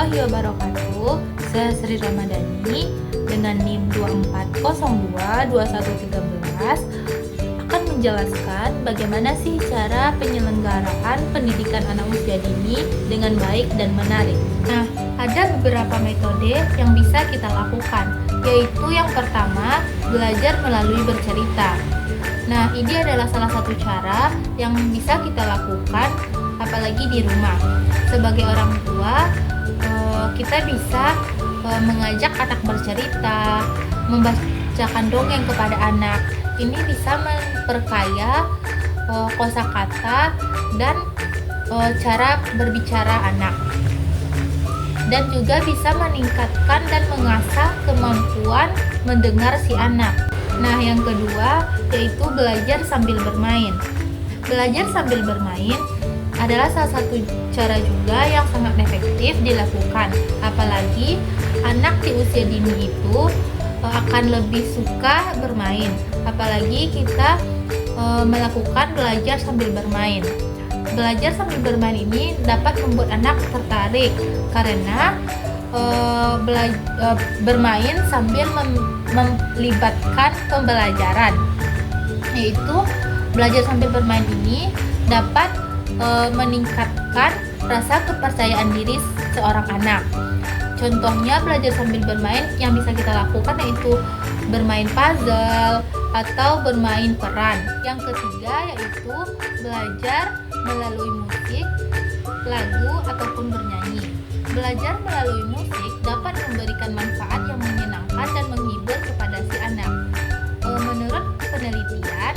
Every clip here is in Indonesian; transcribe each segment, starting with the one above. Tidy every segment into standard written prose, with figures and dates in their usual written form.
warahmatullahi wabarakatuh. Saya Sri Ramadhani dengan NIM 24022113 akan menjelaskan bagaimana sih cara penyelenggaraan pendidikan anak usia dini dengan baik dan menarik. Nah, ada beberapa metode yang bisa kita lakukan, yaitu yang pertama, belajar melalui bercerita. Nah, ini adalah salah satu cara yang bisa kita lakukan apalagi di rumah. Sebagai orang tua, kita bisa mengajak anak bercerita, membacakan dongeng kepada anak. Ini bisa memperkaya kosakata dan cara berbicara anak. Dan juga bisa meningkatkan dan mengasah kemampuan mendengar si anak. Nah, yang kedua yaitu belajar sambil bermain. Belajar sambil bermain adalah salah satu cara juga yang sangat efektif dilakukan. Apalagi anak di usia dini itu akan lebih suka bermain. Apalagi kita melakukan belajar sambil bermain. Belajar sambil bermain ini dapat membuat anak tertarik karena bermain sambil melibatkan pembelajaran. Yaitu belajar sambil bermain ini dapat meningkatkan rasa kepercayaan diri seorang anak. Contohnya belajar sambil bermain yang bisa kita lakukan yaitu bermain puzzle atau bermain peran. Yang ketiga yaitu belajar melalui musik, lagu ataupun bernyanyi. Belajar melalui musik dapat memberikan manfaat yang menyenangkan dan menghibur kepada si anak. Menurut penelitian,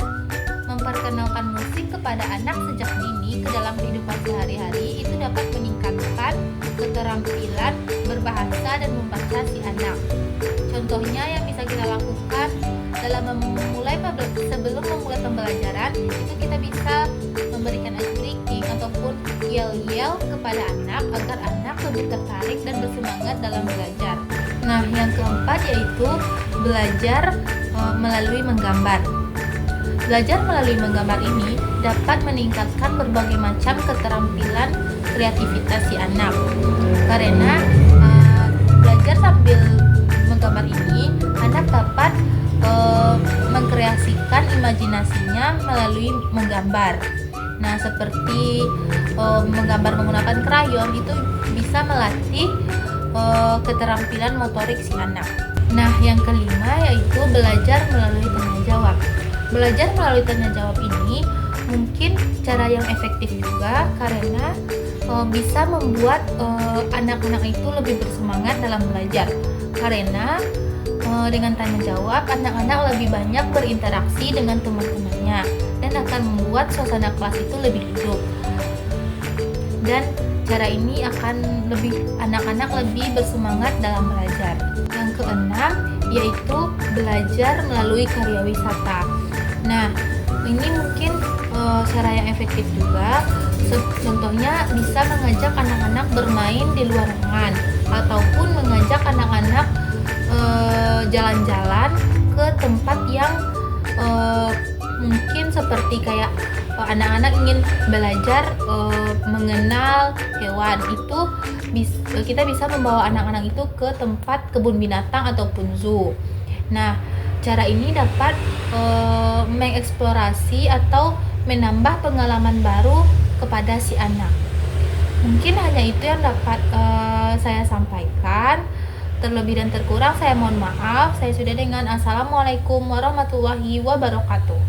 memperkenalkan musik kepada anak sejak dini ke dalam kehidupan sehari-hari itu dapat meningkatkan keterampilan berbahasa dan membaca si anak. Contohnya yang bisa kita lakukan sebelum memulai pembelajaran itu kita bisa memberikan ice breaking ataupun yel-yel kepada anak agar anak lebih tertarik dan bersemangat dalam belajar. Nah, yang keempat yaitu belajar melalui menggambar. Belajar melalui menggambar ini dapat meningkatkan berbagai macam keterampilan kreativitas si anak. Karena belajar sambil menggambar ini, anak dapat mengkreasikan imajinasinya melalui menggambar. Nah, seperti menggambar menggunakan krayon itu bisa melatih keterampilan motorik si anak. Nah, yang kelima yaitu belajar melalui tanya jawab. Belajar melalui tanya jawab ini mungkin cara yang efektif juga karena bisa membuat anak-anak itu lebih bersemangat dalam belajar. Karena dengan tanya jawab, anak-anak lebih banyak berinteraksi dengan teman-temannya dan akan membuat suasana kelas itu lebih hidup. Dan cara ini akan anak-anak lebih bersemangat dalam belajar. Yang keenam yaitu belajar melalui karya wisata. Nah, ini mungkin cara yang efektif juga. Contohnya bisa mengajak anak-anak bermain di luar ruangan ataupun mengajak anak-anak jalan-jalan ke tempat yang mungkin seperti kayak anak-anak ingin belajar mengenal hewan. Itu kita bisa membawa anak-anak itu ke tempat kebun binatang ataupun zoo. Nah, cara ini dapat mengeksplorasi atau menambah pengalaman baru kepada si anak. Mungkin hanya itu yang dapat saya sampaikan. Terlebih dan terkurang saya mohon maaf. Saya sudah dengan Assalamualaikum warahmatullahi wabarakatuh.